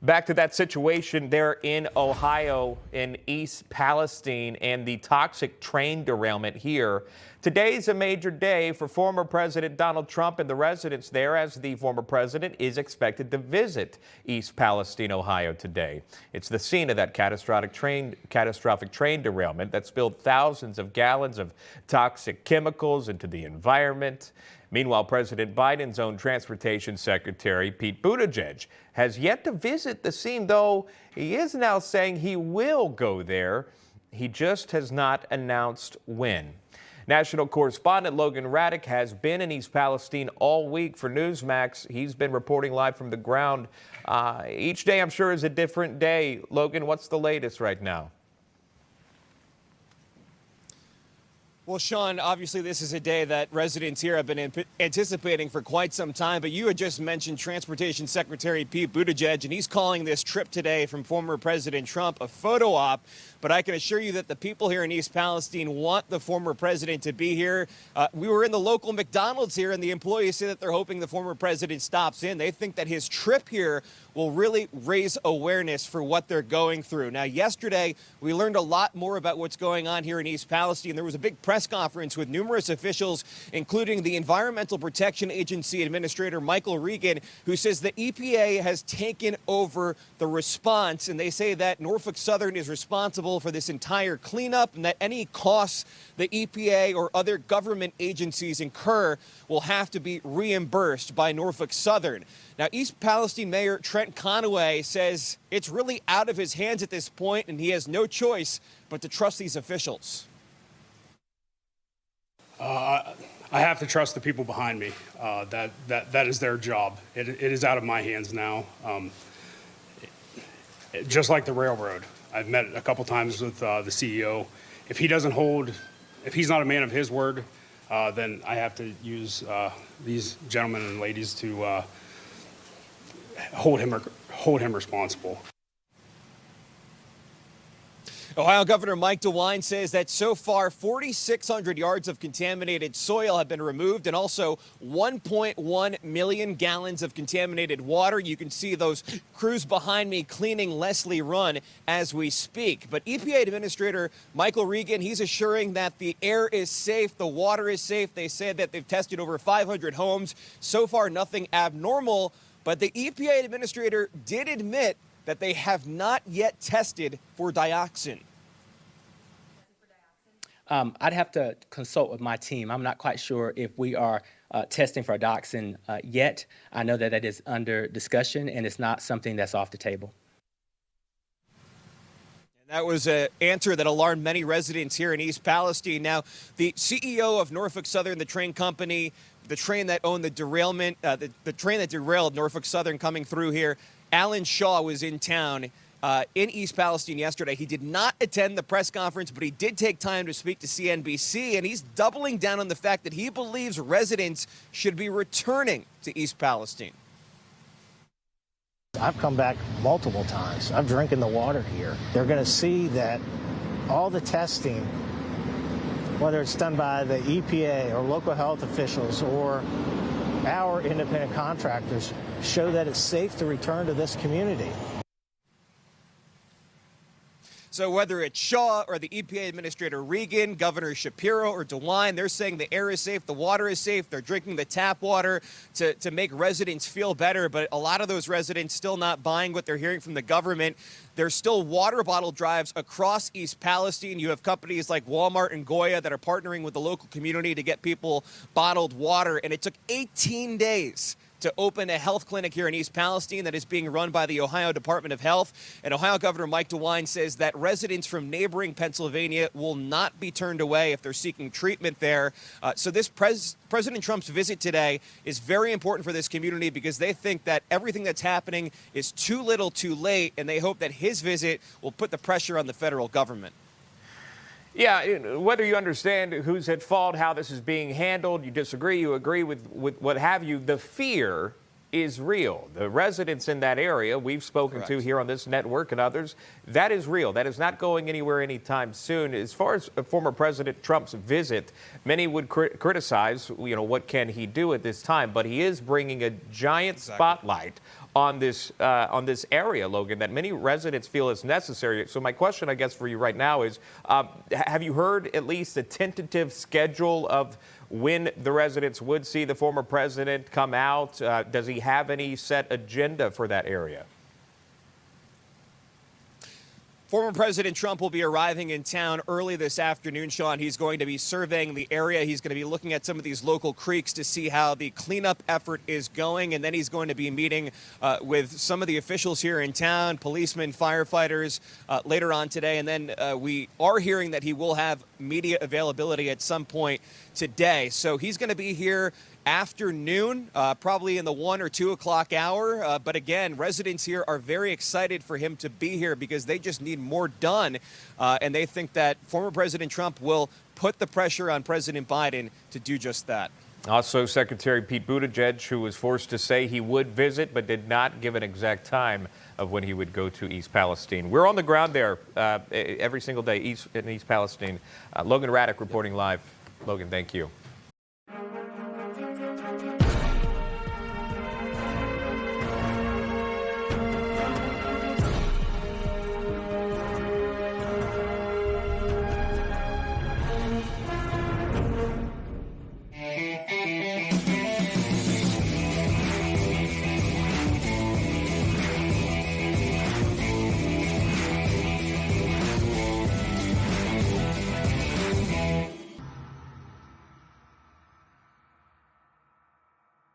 Back to that situation there in Ohio, in East Palestine, and the toxic train derailment here. Today's a major day for former President Donald Trump and the residents there, as the former president is expected to visit East Palestine, Ohio today. It's the scene of that catastrophic train derailment that spilled thousands of gallons of toxic chemicals into the environment. Meanwhile, President Biden's own transportation secretary, Pete Buttigieg, has yet to visit the scene, though he is now saying he will go there. He just has not announced when. National correspondent Logan Ratick has been in East Palestine all week for Newsmax. He's been reporting live from the ground. Each day, I'm sure, is a different day. Logan, what's the latest right now? Well, Sean, obviously this is a day that residents here have been anticipating for quite some time, but you had just mentioned Transportation Secretary Pete Buttigieg, and he's calling this trip today from former President Trump a photo op. But I can assure you that the people here in East Palestine want the former president to be here. We were in the local McDonald's here, and the employees say that they're hoping the former president stops in. They think that his trip here will really raise awareness for what they're going through. Now, yesterday, we learned a lot more about what's going on here in East Palestine. There was a big press conference with numerous officials, including the Environmental Protection Agency Administrator Michael Regan, who says the EPA has taken over the response, and they say that Norfolk Southern is responsible for this entire cleanup, and that any costs the EPA or other government agencies incur will have to be reimbursed by Norfolk Southern. Now, East Palestine Mayor Trent Conaway says it's really out of his hands at this point, and he has no choice but to trust these officials. I have to trust the people behind me. That is their job. It is out of my hands now. Just like the railroad, I've met a couple times with the CEO. If he's not a man of his word, then I have to use these gentlemen and ladies to hold him responsible. Ohio Governor Mike DeWine says that so far 4,600 yards of contaminated soil have been removed, and also 1.1 million gallons of contaminated water. You can see those crews behind me cleaning Leslie Run as we speak. But EPA Administrator Michael Regan, he's assuring that the air is safe, the water is safe. They said that they've tested over 500 homes. So far, nothing abnormal. But the EPA Administrator did admit that they have not yet tested for dioxin. I'd have to consult with my team. I'm not quite sure if we are testing for dioxin yet. I know that it is under discussion, and it's not something that's off the table. That was an answer that alarmed many residents here in East Palestine. Now, the CEO of Norfolk Southern, the train company, the train that owned the derailment, the train that derailed Norfolk Southern coming through here, Alan Shaw was in town in East Palestine yesterday. He did not attend the press conference, but he did take time to speak to CNBC, and he's doubling down on the fact that he believes residents should be returning to East Palestine. I've come back multiple times. I'm drinking the water here. They're going to see that all the testing, whether it's done by the EPA or local health officials or our independent contractors, show that it's safe to return to this community. So whether it's Shaw or the EPA Administrator Regan, Governor Shapiro or DeWine, they're saying the air is safe, the water is safe. They're drinking the tap water to make residents feel better. But a lot of those residents still not buying what they're hearing from the government. There's still water bottle drives across East Palestine. You have companies like Walmart and Goya that are partnering with the local community to get people bottled water. And it took 18 days to open a health clinic here in East Palestine that is being run by the Ohio Department of Health. And Ohio Governor Mike DeWine says that residents from neighboring Pennsylvania will not be turned away if they're seeking treatment there. So this President Trump's visit today is very important for this community because they think that everything that's happening is too little too late, and they hope that his visit will put the pressure on the federal government. Yeah, whether you understand who's at fault, how this is being handled, you disagree, you agree with what have you, the fear is real. The residents in that area we've spoken to here on this network and others, that is real. That is not going anywhere anytime soon. As far as former President Trump's visit, many would criticize, what can he do at this time? But he is bringing a giant spotlight on this area, Logan, that many residents feel is necessary. So my question, I guess, for you right now is, have you heard at least a tentative schedule of when the residents would see the former president come out? Does he have any set agenda for that area? Former President Trump will be arriving in town early this afternoon, Sean. He's going to be surveying the area. He's going to be looking at some of these local creeks to see how the cleanup effort is going. And then he's going to be meeting with some of the officials here in town, policemen, firefighters, later on today. And then we are hearing that he will have media availability at some point today. So he's going to be here afternoon, probably in the 1 or 2 o'clock hour. But again, residents here are very excited for him to be here because they just need more done. And they think that former President Trump will put the pressure on President Biden to do just that. Also, Secretary Pete Buttigieg, who was forced to say he would visit but did not give an exact time of when he would go to East Palestine. We're on the ground there every single day in East Palestine. Logan Ratick reporting live. Logan, thank you.